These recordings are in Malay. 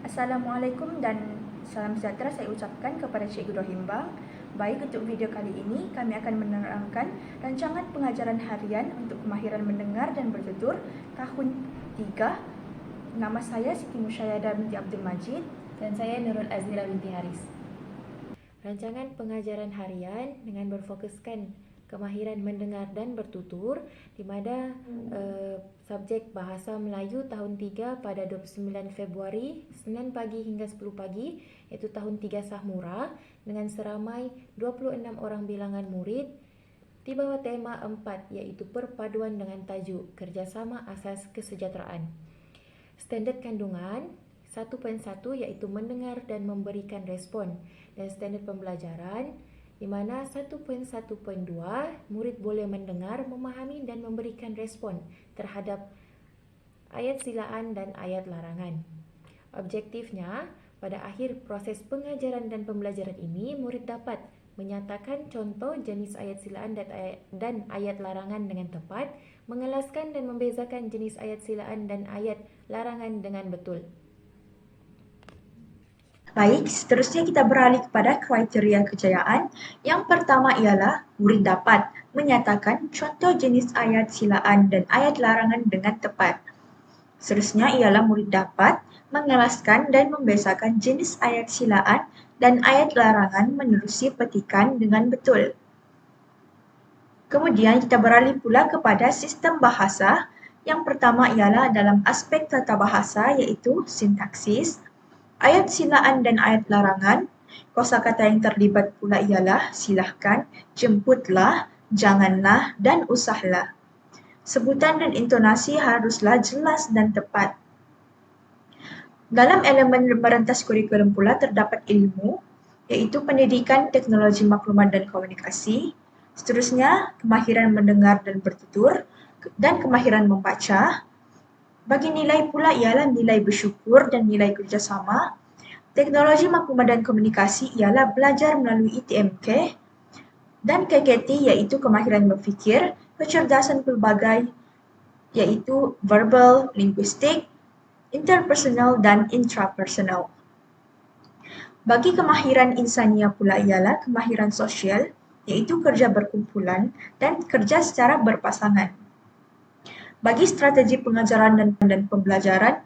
Assalamualaikum dan salam sejahtera saya ucapkan kepada Cikgu Rohimbang. Baik, untuk video kali ini kami akan menerangkan rancangan pengajaran harian untuk kemahiran mendengar dan bertutur tahun 3. Nama saya Siti Musyayadah binti Abdul Majid dan saya Nurul Azira binti Haris. Rancangan pengajaran harian dengan berfokuskan kemahiran mendengar dan bertutur di mana subjek Bahasa Melayu tahun 3 pada 29 Februari Senin pagi hingga 10 pagi iaitu tahun 3 Sahmura dengan seramai 26 orang bilangan murid di bawah tema 4 iaitu perpaduan dengan tajuk kerjasama asas kesejahteraan. Standard kandungan 1.1 iaitu mendengar dan memberikan respon, dan standard pembelajaran di mana 1.1.2 murid boleh mendengar, memahami dan memberikan respon terhadap ayat silaan dan ayat larangan. Objektifnya, pada akhir proses pengajaran dan pembelajaran ini, murid dapat menyatakan contoh jenis ayat silaan dan ayat larangan dengan tepat, mengelaskan dan membezakan jenis ayat silaan dan ayat larangan dengan betul. Baik, seterusnya kita beralih kepada kriteria kejayaan. Yang pertama ialah murid dapat menyatakan contoh jenis ayat silaan dan ayat larangan dengan tepat. Seterusnya ialah murid dapat mengelaskan dan membezakan jenis ayat silaan dan ayat larangan menerusi petikan dengan betul. Kemudian kita beralih pula kepada sistem bahasa. Yang pertama ialah dalam aspek tata bahasa iaitu sintaksis, ayat silaan dan ayat larangan. Kosakata yang terlibat pula ialah silahkan, jemputlah, janganlah, dan usahlah. Sebutan dan intonasi haruslah jelas dan tepat. Dalam elemen merentas kurikulum pula terdapat ilmu, iaitu pendidikan teknologi maklumat dan komunikasi. Seterusnya, kemahiran mendengar dan bertutur, dan kemahiran membaca. Bagi nilai pula ialah nilai bersyukur dan nilai kerjasama. Teknologi maklumat dan komunikasi ialah belajar melalui ITMK, dan KKT iaitu kemahiran berfikir, kecerdasan pelbagai iaitu verbal, linguistik, interpersonal dan intrapersonal. Bagi kemahiran insania pula ialah kemahiran sosial, iaitu kerja berkumpulan dan kerja secara berpasangan. Bagi strategi pengajaran dan pembelajaran,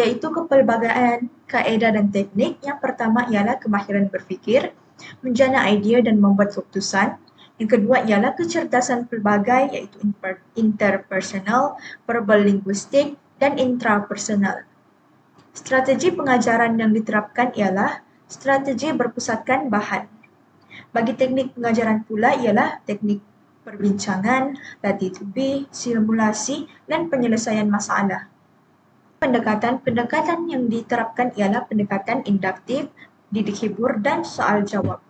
iaitu kepelbagaian, kaedah dan teknik, yang pertama ialah kemahiran berfikir, menjana idea dan membuat keputusan. Yang kedua ialah kecerdasan pelbagai, iaitu interpersonal, verbal linguistik, dan intrapersonal. Strategi pengajaran yang diterapkan ialah strategi berpusatkan bahan. Bagi teknik pengajaran pula ialah teknik perbincangan, latih tubi, simulasi, dan penyelesaian masalah. Pendekatan yang diterapkan ialah pendekatan induktif, didik hibur, dan soal jawab.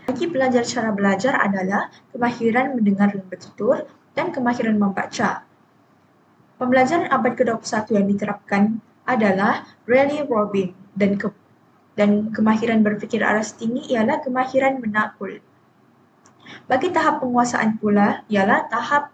Bagi pelajar cara belajar adalah kemahiran mendengar dan bertutur dan kemahiran membaca. Pembelajaran abad ke-21 yang diterapkan adalah Rally Robin dan kemahiran berfikir aras tinggi ialah kemahiran menakul. Bagi tahap penguasaan pula ialah tahap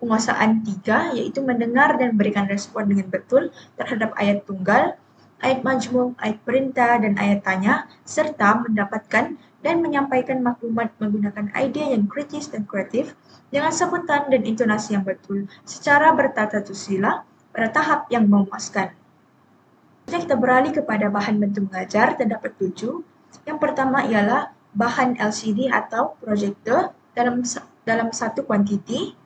penguasaan 3 iaitu mendengar dan berikan respon dengan betul terhadap ayat tunggal, ayat majmuk, ayat perintah dan ayat tanya serta mendapatkan dan menyampaikan maklumat menggunakan idea yang kritis dan kreatif dengan sebutan dan intonasi yang betul secara bertata susila pada tahap yang memuaskan. Kita beralih kepada bahan bantu mengajar, terdapat 7. Yang pertama ialah bahan LCD atau projector dalam satu kuantiti,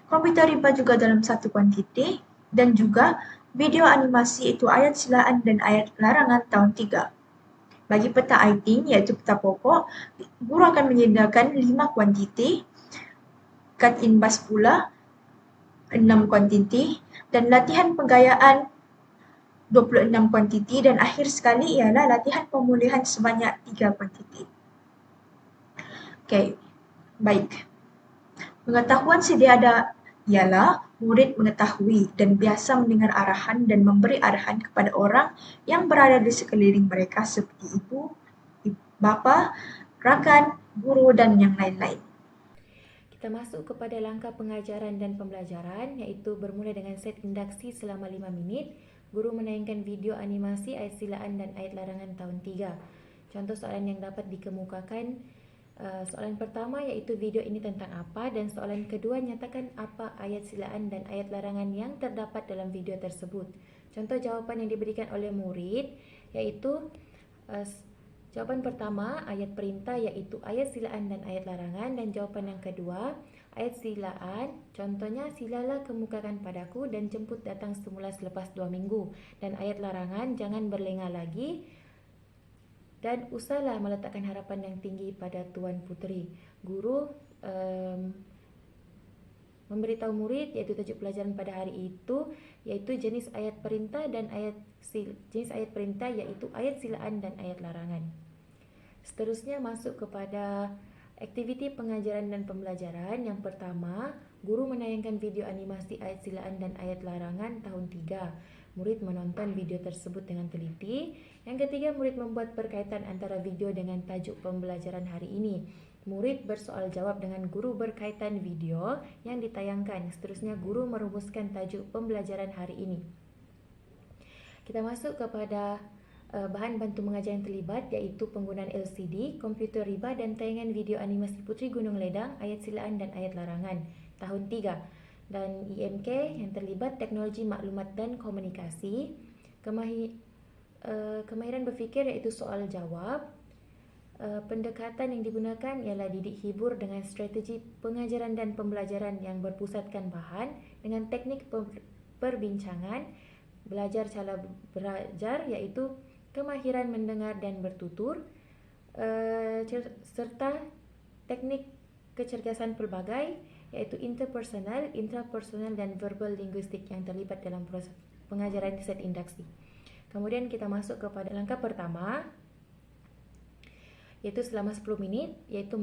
komputer riba juga dalam satu kuantiti, dan juga video animasi itu ayat silaan dan ayat larangan tahun 3. Bagi peta IT iaitu peta pokok, guru akan menyediakan 5 kuantiti, kad inbas pula 6 kuantiti, dan latihan penggayaan 26 kuantiti, dan akhir sekali ialah latihan pemulihan sebanyak 3 kuantiti. Okey, baik. Pengetahuan sedia ada ialah murid mengetahui dan biasa mendengar arahan dan memberi arahan kepada orang yang berada di sekeliling mereka seperti ibu, bapa, rakan, guru dan yang lain-lain. Kita masuk kepada langkah pengajaran dan pembelajaran, iaitu bermula dengan set induksi selama 5 minit. Guru menayangkan video animasi ayat silaan dan ayat larangan tahun 3. Contoh soalan yang dapat dikemukakan, soalan pertama iaitu video ini tentang apa, dan soalan kedua nyatakan apa ayat silaan dan ayat larangan yang terdapat dalam video tersebut. Contoh jawapan yang diberikan oleh murid iaitu jawapan pertama, ayat perintah iaitu ayat silaan dan ayat larangan, dan jawapan yang kedua, ayat silaan, contohnya silalah kemukakan padaku dan jemput datang semula selepas 2 minggu. Dan ayat larangan, jangan berlengah lagi dan usahlah meletakkan harapan yang tinggi pada Tuan Puteri. Guru memberitahu murid iaitu tajuk pelajaran pada hari itu iaitu jenis ayat perintah dan jenis ayat perintah iaitu ayat silaan dan ayat larangan. Seterusnya masuk kepada aktiviti pengajaran dan pembelajaran. Yang pertama, guru menayangkan video animasi ayat silaan dan ayat larangan tahun 3. Murid menonton video tersebut dengan teliti. Yang ketiga, murid membuat perkaitan antara video dengan tajuk pembelajaran hari ini. Murid bersoal jawab dengan guru berkaitan video yang ditayangkan. Seterusnya, guru merumuskan tajuk pembelajaran hari ini. Kita masuk kepada bahan bantu mengajar yang terlibat iaitu penggunaan LCD, komputer riba dan tayangan video animasi Puteri Gunung Ledang, ayat silaan dan ayat larangan tahun 3. Dan IMK yang terlibat teknologi maklumat dan komunikasi, kemahiran berfikir iaitu soal jawab. Pendekatan yang digunakan ialah didik hibur dengan strategi pengajaran dan pembelajaran yang berpusatkan bahan dengan teknik perbincangan, belajar cara belajar iaitu kemahiran mendengar dan bertutur, serta teknik kecergasan pelbagai iaitu interpersonal, intrapersonal dan verbal linguistik yang terlibat dalam proses pengajaran set induksi. Kemudian kita masuk kepada langkah pertama iaitu selama 10 minit iaitu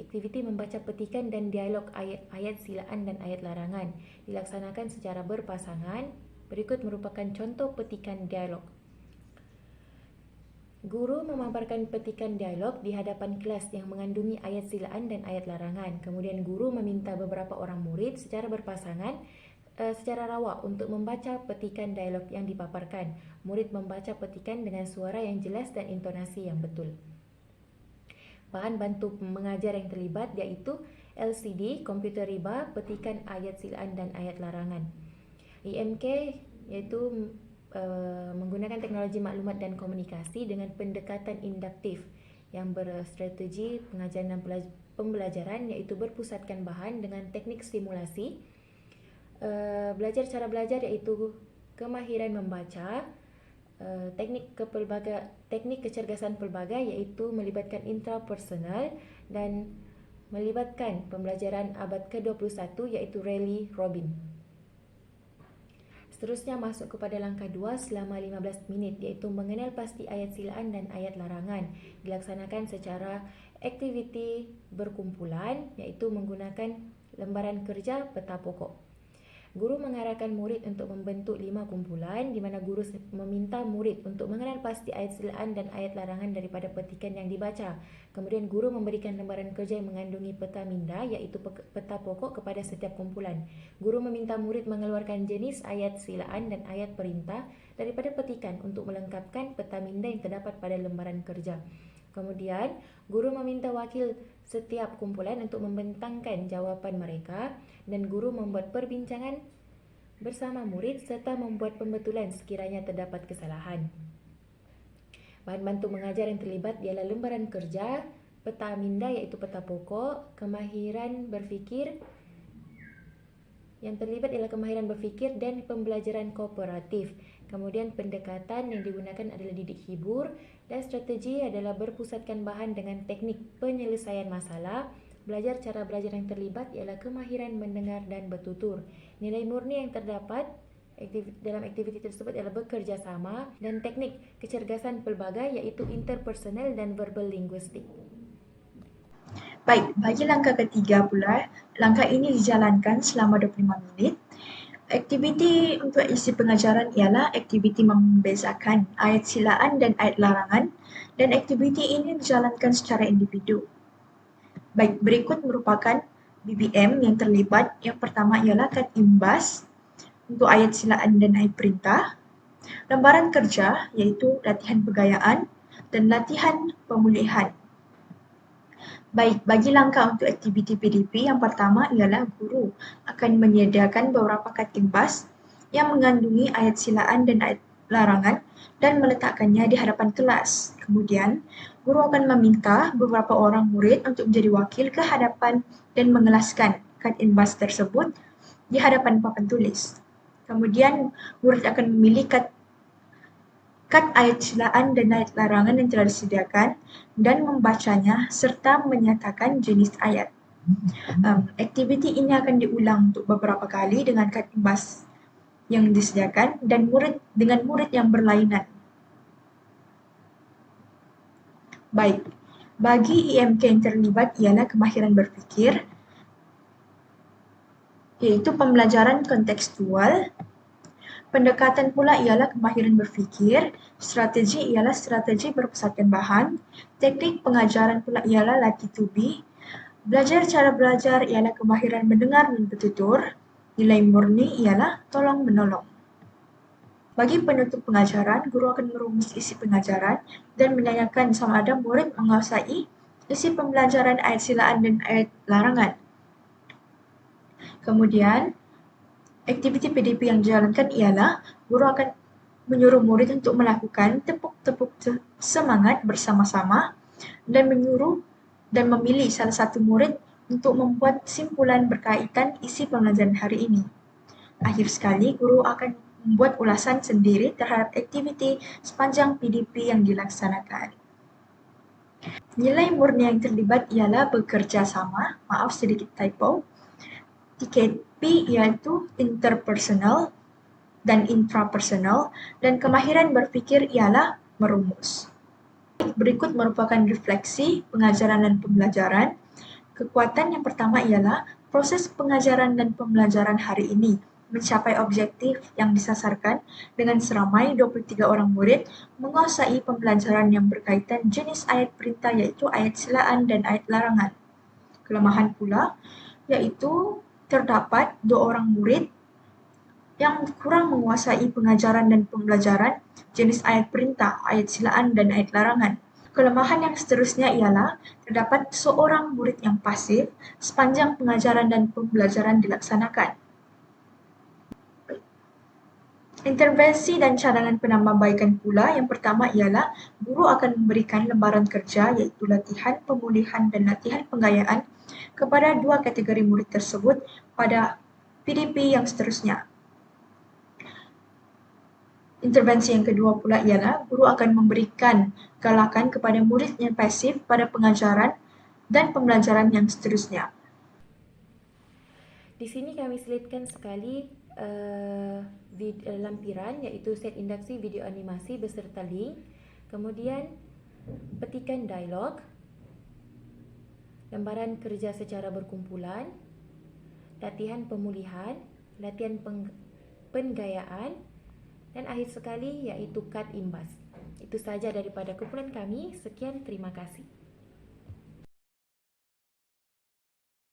aktiviti membaca petikan dan dialog ayat silaan dan ayat larangan dilaksanakan secara berpasangan. Berikut merupakan contoh petikan dialog. Guru memaparkan petikan dialog di hadapan kelas yang mengandungi ayat silaan dan ayat larangan. Kemudian guru meminta beberapa orang murid secara berpasangan secara rawak untuk membaca petikan dialog yang dipaparkan. Murid membaca petikan dengan suara yang jelas dan intonasi yang betul. Bahan bantu mengajar yang terlibat iaitu LCD, komputer riba, petikan ayat silaan dan ayat larangan. IMK iaitu menggunakan teknologi maklumat dan komunikasi dengan pendekatan induktif yang berstrategi pengajaran dan pembelajaran iaitu berpusatkan bahan dengan teknik stimulasi. Belajar cara belajar iaitu kemahiran membaca, teknik kecergasan pelbagai iaitu melibatkan intrapersonal dan melibatkan pembelajaran abad ke-21 iaitu Rayleigh Robin. Seterusnya masuk kepada langkah 2 selama 15 minit iaitu mengenal pasti ayat silaan dan ayat larangan. Dilaksanakan secara aktiviti berkumpulan iaitu menggunakan lembaran kerja peta pokok. Guru mengarahkan murid untuk membentuk 5 kumpulan di mana guru meminta murid untuk mengenal pasti ayat silaan dan ayat larangan daripada petikan yang dibaca. Kemudian guru memberikan lembaran kerja yang mengandungi peta minda iaitu peta pokok kepada setiap kumpulan. Guru meminta murid mengeluarkan jenis ayat silaan dan ayat perintah daripada petikan untuk melengkapkan peta minda yang terdapat pada lembaran kerja. Kemudian, guru meminta wakil setiap kumpulan untuk membentangkan jawapan mereka dan guru membuat perbincangan bersama murid serta membuat pembetulan sekiranya terdapat kesalahan. Bahan bantu mengajar yang terlibat ialah lembaran kerja, peta minda iaitu peta pokok, kemahiran berfikir. Yang terlibat ialah kemahiran berfikir dan pembelajaran kooperatif. Kemudian pendekatan yang digunakan adalah didik hibur dan strategi adalah berpusatkan bahan dengan teknik penyelesaian masalah. Belajar cara belajar yang terlibat ialah kemahiran mendengar dan bertutur. Nilai murni yang terdapat dalam aktiviti tersebut adalah bekerja sama dan teknik kecergasan pelbagai iaitu interpersonal dan verbal linguistik. Baik, bagi langkah ketiga pula, langkah ini dijalankan selama 25 minit. Aktiviti untuk isi pengajaran ialah aktiviti membezakan ayat silaan dan ayat larangan dan aktiviti ini dijalankan secara individu. Baik, berikut merupakan BBM yang terlibat. Yang pertama ialah kad imbas untuk ayat silaan dan ayat perintah, lembaran kerja iaitu latihan pegayaan dan latihan pemulihan. Baik, bagi langkah untuk aktiviti PDP, yang pertama ialah guru akan menyediakan beberapa kad imbas yang mengandungi ayat silaan dan ayat larangan dan meletakkannya di hadapan kelas. Kemudian, guru akan meminta beberapa orang murid untuk menjadi wakil ke hadapan dan mengelaskan kad imbas tersebut di hadapan papan tulis. Kemudian, murid akan memilih kad ayat silaan dan ayat larangan yang telah disediakan dan membacanya serta menyatakan jenis ayat. Aktiviti ini akan diulang untuk beberapa kali dengan kad imbas yang disediakan dan dengan murid yang berlainan. Baik, bagi IMK yang terlibat ialah kemahiran berfikir, iaitu pembelajaran kontekstual. Pendekatan pula ialah kemahiran berfikir, strategi ialah strategi berpusatkan bahan, teknik pengajaran pula ialah latih tubi, belajar cara belajar ialah kemahiran mendengar dan bertutur, nilai murni ialah tolong menolong. Bagi penutup pengajaran, guru akan merumus isi pengajaran dan menanyakan sama ada murid menguasai isi pembelajaran ayat silaan dan ayat larangan. Kemudian, aktiviti PDP yang dijalankan ialah guru akan menyuruh murid untuk melakukan tepuk-tepuk semangat bersama-sama dan menyuruh dan memilih salah satu murid untuk membuat simpulan berkaitan isi pembelajaran hari ini. Akhir sekali, guru akan membuat ulasan sendiri terhadap aktiviti sepanjang PDP yang dilaksanakan. Nilai murni yang terlibat ialah bekerja sama, maaf sedikit typo, TKP iaitu interpersonal dan intrapersonal, dan kemahiran berfikir ialah merumus. Berikut merupakan refleksi pengajaran dan pembelajaran. Kekuatan yang pertama ialah proses pengajaran dan pembelajaran hari ini mencapai objektif yang disasarkan dengan seramai 23 orang murid menguasai pembelajaran yang berkaitan jenis ayat perintah yaitu ayat silaan dan ayat larangan. Kelemahan pula yaitu terdapat 2 orang murid yang kurang menguasai pengajaran dan pembelajaran jenis ayat perintah, ayat silaan, dan ayat larangan. Kelemahan yang seterusnya ialah terdapat seorang murid yang pasif sepanjang pengajaran dan pembelajaran dilaksanakan. Intervensi dan cadangan penambahbaikan pula, yang pertama ialah guru akan memberikan lembaran kerja iaitu latihan pemulihan dan latihan penggayaan kepada 2 kategori murid tersebut pada PDP yang seterusnya. Intervensi yang kedua pula ialah guru akan memberikan galakan kepada murid yang pasif pada pengajaran dan pembelajaran yang seterusnya. Di sini kami selitkan sekali lampiran iaitu set induksi video animasi beserta link, kemudian petikan dialog, lembaran kerja secara berkumpulan, latihan pemulihan, latihan penggayaan, dan akhir sekali iaitu kad imbas. Itu sahaja daripada kumpulan kami. Sekian, terima kasih.